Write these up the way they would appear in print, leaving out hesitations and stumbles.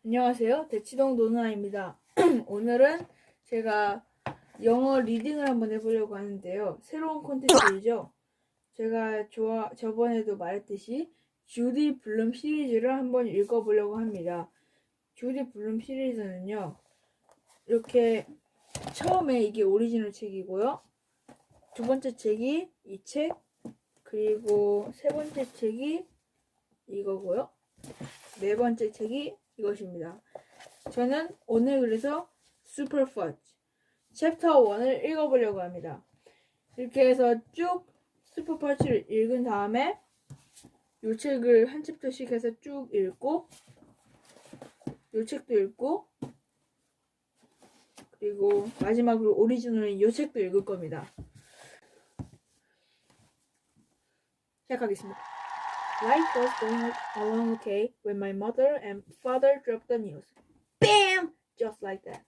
안녕하세요. 대치동 노누아입니다. 오늘은 제가 영어 리딩을 한번 해보려고 하는데요. 새로운 콘텐츠이죠. 제가 저번에도 말했듯이 주디 블룸 시리즈를 한번 읽어보려고 합니다. 주디 블룸 시리즈는요. 이렇게 처음에 이게 오리지널 책이고요. 두 번째 책이 이 책, 그리고 세 번째 책이 이거고요. 네 번째 책이 이것입니다. 저는 오늘 그래서 슈퍼 퍼지 챕터 1을 읽어보려고 합니다. 이렇게 해서 쭉 슈퍼 퍼지를 읽은 다음에 이 책을 한 챕터씩 해서 쭉 읽고 이 책도 읽고 그리고 마지막으로 오리지널인 이 책도 읽을 겁니다. 시작하겠습니다. Life was going along okay when my mother and father dropped the news. Bam! Just like that.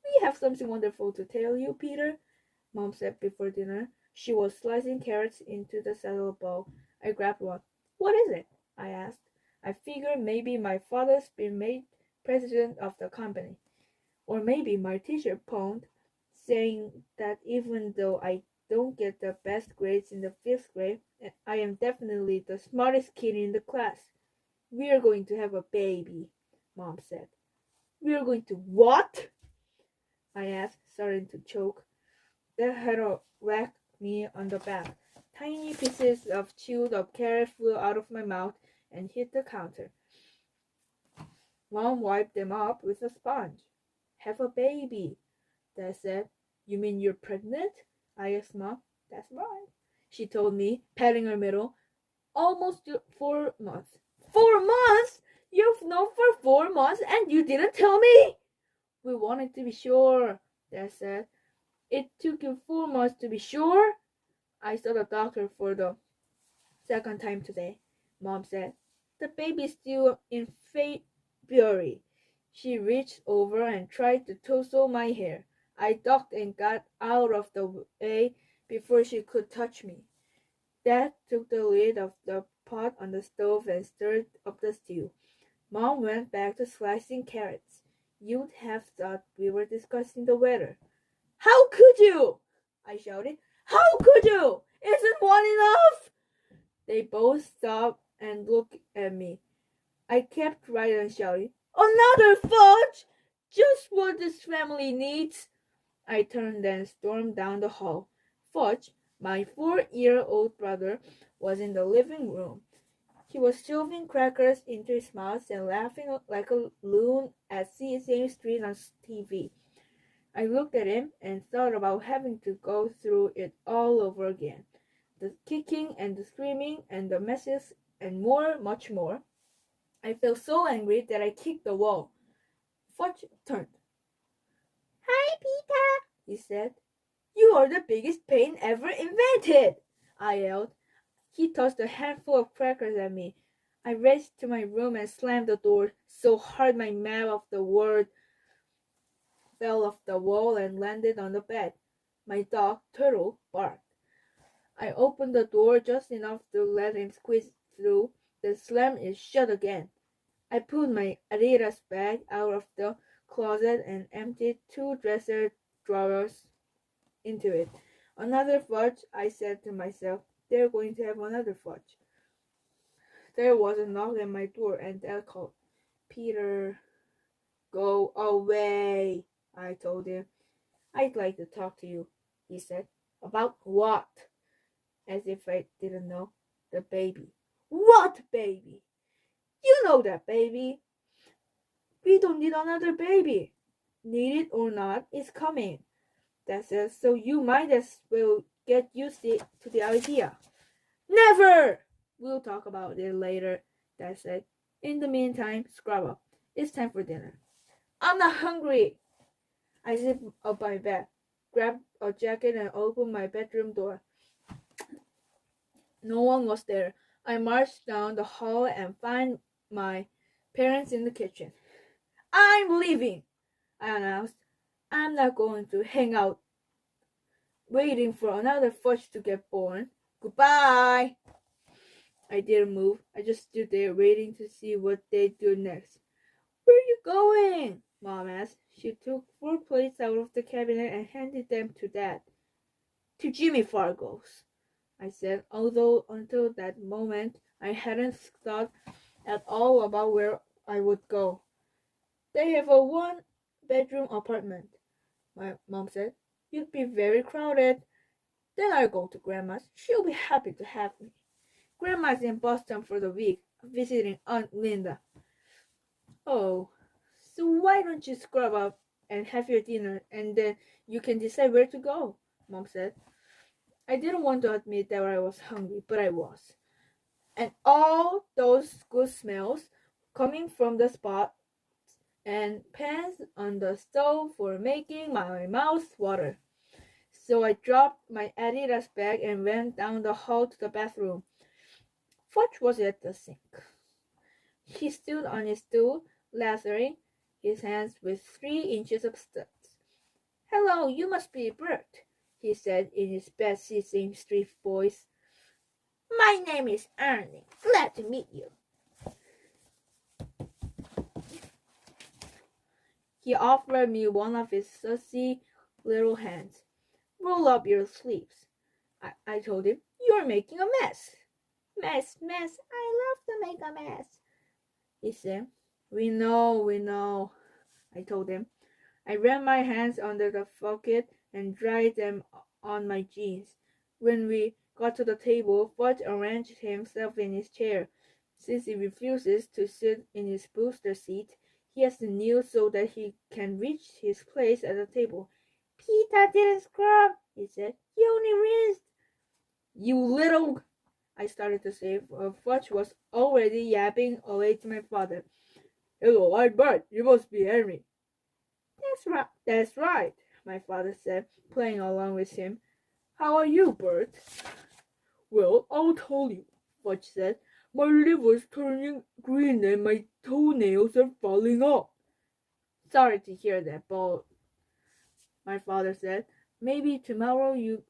We have something wonderful to tell you, Peter, Mom said before dinner. She was slicing carrots into the salad bowl. I grabbed one. What is it? I asked. I figured maybe my father's been made president of the company. Or maybe my teacher phoned, saying that even though I don't get the best grades in the 5th grade, I am definitely the smartest kid in the class. We are going to have a baby, Mom said. We are going to what? I asked, starting to choke. That had whacked me on the back. Tiny pieces of chewed up carrot flew out of my mouth and hit the counter. Mom wiped them up with a sponge. Have a baby, Dad said. You mean you're pregnant? I asked Mom. That's right, she told me, patting her middle. Almost 4 months. 4 months? You've known for 4 months and you didn't tell me? We wanted to be sure, Dad said. It took you 4 months to be sure? I saw the doctor for the second time today, Mom said. The baby's due in February. She reached over and tried to tussle my hair. I ducked and got out of the way before she could touch me. Dad took the lid off the pot on the stove and stirred up the stew. Mom went back to slicing carrots. You'd have thought we were discussing the weather. How could you? I shouted. How could you? Isn't one enough? They both stopped and looked at me. I kept right on shouting. Another fudge! Just what this family needs. I turned and stormed down the hall. Fudge, my 4-year-old brother, was in the living room. He was shoving crackers into his mouth and laughing like a loon at seeing Street on TV. I looked at him and thought about having to go through it all over again. The kicking and the screaming and the messes and more, much more. I felt so angry that I kicked the wall. Fudge turned. Hi, Peter, he said. You are the biggest pain ever invented, I yelled. He tossed a handful of crackers at me. I raced to my room and slammed the door so hard my map of the world fell off the wall and landed on the bed. My dog, Turtle, barked. I opened the door just enough to let him squeeze through, then slammed it shut again. I pulled my Adidas bag out of the closet and emptied 2 dresser drawers into it. Another fudge, I said to myself. They're going to have another fudge. There was a knock at my door and Dad called. Peter, go away, I told him. I'd like to talk to you, he said. About what? As if I didn't know. The baby. What baby? You know that baby. We don't need another baby. Need it or not, it's coming. Dad said, so you might as well get used to the idea. Never! We'll talk about it later, Dad said. In the meantime, scrub up. It's time for dinner. I'm not hungry. I zipped up my bed, grabbed a jacket and opened my bedroom door. No one was there. I marched down the hall and found my parents in the kitchen. I'm leaving, I announced. I'm not going to hang out waiting for another fudge to get born. Goodbye. I didn't move. I just stood there waiting to see what they'd do next. Where are you going? Mom asked. She took 4 plates out of the cabinet and handed them to Dad. To Jimmy Fargo's, I said, although until that moment I hadn't thought at all about where I would go. They have a 1-bedroom apartment, my mom said. You'd be very crowded. Then I'll go to Grandma's. She'll be happy to have me. Grandma's in Boston for the week, visiting Aunt Linda. Oh, so why don't you scrub up and have your dinner, and then you can decide where to go, Mom said. I didn't want to admit that I was hungry, but I was. And all those good smells coming from the pots and pans on the stove were making my mouth water. So I dropped my Adidas bag and went down the hall to the bathroom. Fudge was at the sink. He stood on his stool, lathering his hands with 3 inches of studs. Hello, you must be Bert, he said in his best Sesame Street voice. My name is Ernie. Glad to meet you. He offered me one of his sussy little hands. Roll up your sleeves. I told him. You're making a mess. Mess. I love to make a mess, he said. We know, I told him. I ran my hands under the bucket and dried them on my jeans. When we got to the table, Fudge arranged himself in his chair. Since he refuses to sit in his booster seat, he has to kneel so that he can reach his place at the table. Peter didn't scrub, he said. He only rinsed. You little... I started to say, Fudge was already yapping away to my father. Hello, I'm Bert. You must be Henry. That's right, my father said, playing along with him. How are you, Bert? Well, I'll tell you, Fudge said. My liver's turning green and my toenails are falling off. Sorry to hear that, but my father said, maybe tomorrow you'll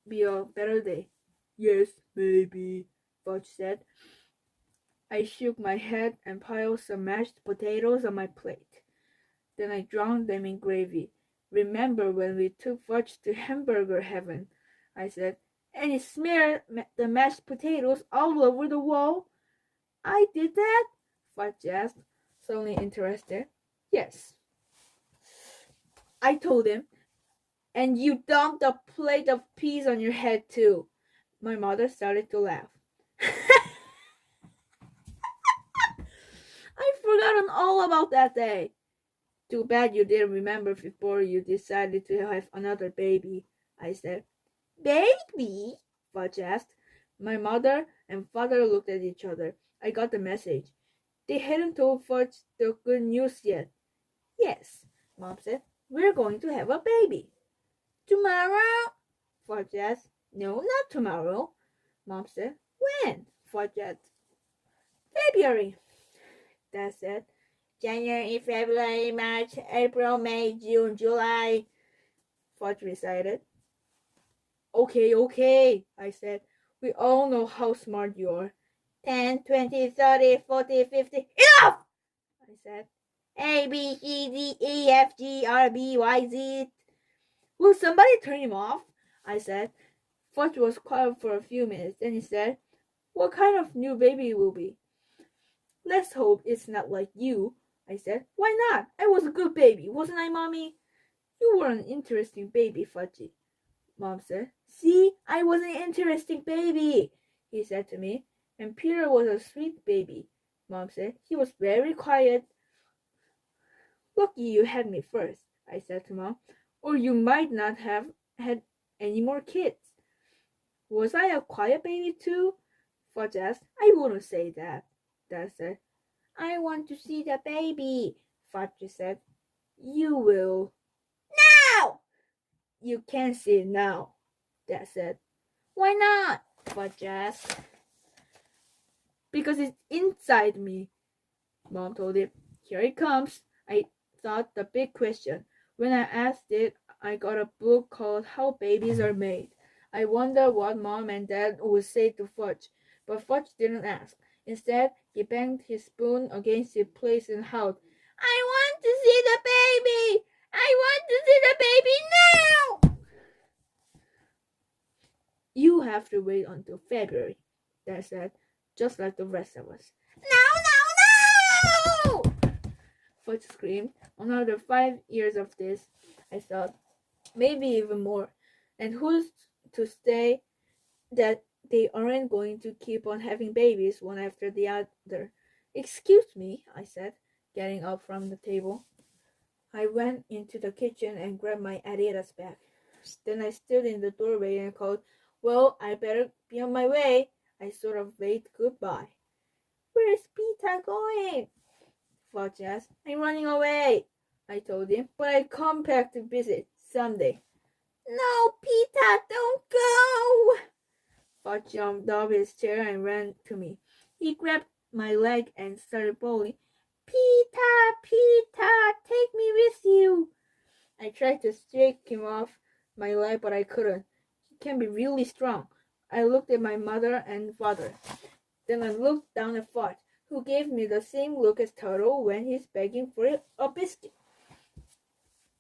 be a better day. Yes, maybe, Fudge said. I shook my head and piled some mashed potatoes on my plate. Then I drowned them in gravy. Remember when we took Fudge to hamburger heaven? I said, and he smeared the mashed potatoes all over the wall? I did that? Fudge asked, suddenly interested. Yes, I told him. And you dumped a plate of peas on your head too. My mother started to laugh. I've forgotten all about that day. Too bad you didn't remember before you decided to have another baby, I said. Baby? Fudge asked. My mother and father looked at each other. I got the message. They hadn't told Fudge the good news yet. Yes, Mom said. We're going to have a baby. Tomorrow? Fudge asked. No, not tomorrow, Mom said. When? Fudge asked. February, Dad said. January, February, March, April, May, June, July, Fudge recited. Okay, I said. We all know how smart you are. 10, 20, 30, 40, 50. Enough! I said. A, B, C, D, E, F, G, R, B, Y, Z. Will somebody turn him off? I said. Fudge was quiet for a few minutes. Then he said, what kind of new baby it will be? Let's hope it's not like you, I said. Why not? I was a good baby, wasn't I, Mommy? You were an interesting baby, Fudgy, Mom said. See, I was an interesting baby, he said to me. And Peter was a sweet baby, Mom said. He was very quiet. Lucky you had me first, I said to Mom, or you might not have had any more kids. Was I a quiet baby too? Fudge asked. I wouldn't say that, Dad said. I want to see the baby, Fudge said. You will. Now! You can't see it now, Dad said. Why not? Fudge asked. Because it's inside me, Mom told him. Here it comes. I thought the big question. When I asked it, I got a book called How Babies Are Made. I wondered what Mom and Dad would say to Fudge, but Fudge didn't ask. Instead, he banged his spoon against his plate and howled, I want to see the baby! I want to see the baby now! You have to wait until February, Dad said, just like the rest of us. No, no, no! Fudge screamed. Another 5 years of this, I thought. Maybe even more. And who's to say that they aren't going to keep on having babies one after the other? Excuse me, I said, getting up from the table. I went into the kitchen and grabbed my Adidas bag. Then I stood in the doorway and called, well, I better be on my way. I sort of waved goodbye. Where's Peter going? Fudge asked. I'm running away, I told him, but I'll come back to visit someday. No, Peter, don't go! Fudge jumped off his chair and ran to me. He grabbed my leg and started bawling. Peter, Peter, take me with you. I tried to shake him off my leg, but I couldn't. He can be really strong. I looked at my mother and father. Then I looked down at Fudge, who gave me the same look as Turtle when he's begging for a biscuit.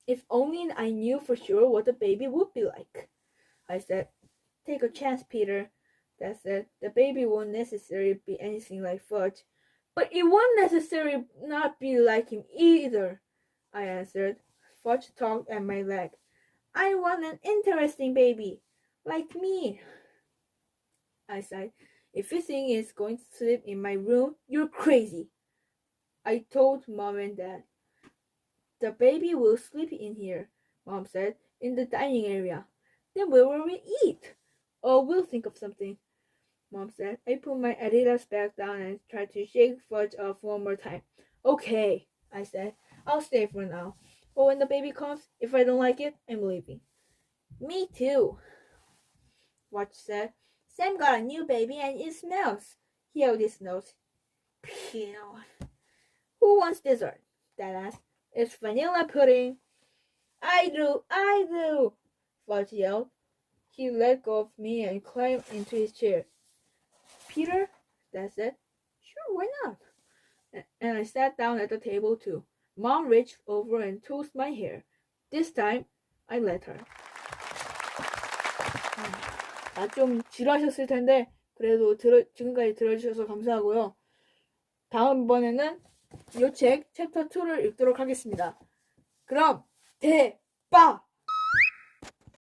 If only I knew for sure what the baby would be like, I said. Take a chance, Peter, Dad said. The baby won't necessarily be anything like Fudge, but it won't necessarily not be like him either, I answered. Fudge tugged at my leg. I want an interesting baby, like me, I said. If you think it's going to sleep in my room, you're crazy, I told Mom and Dad. The baby will sleep in here, Mom said, in the dining area. Then where will we eat? Oh, we'll think of something, Mom said. I put my Adidas bag down and tried to shake Fudge off one more time. Okay, I said. I'll stay for now. But when the baby comes, if I don't like it, I'm leaving. Me too, Fudge said. Sam got a new baby and it smells. He held his nose. Pew. Who wants dessert? Dad asked. It's vanilla pudding. I do, Fudge yelled. He let go of me and climbed into his chair. Peter, Dad said. Sure, why not? And I sat down at the table too. Mom reached over and tossed my hair. This time, I let her. 좀 지루하셨을 텐데 그래도 지금까지 들어주셔서 감사하고요. 다음번에는 이 책 챕터 2를 읽도록 하겠습니다. 그럼 대박!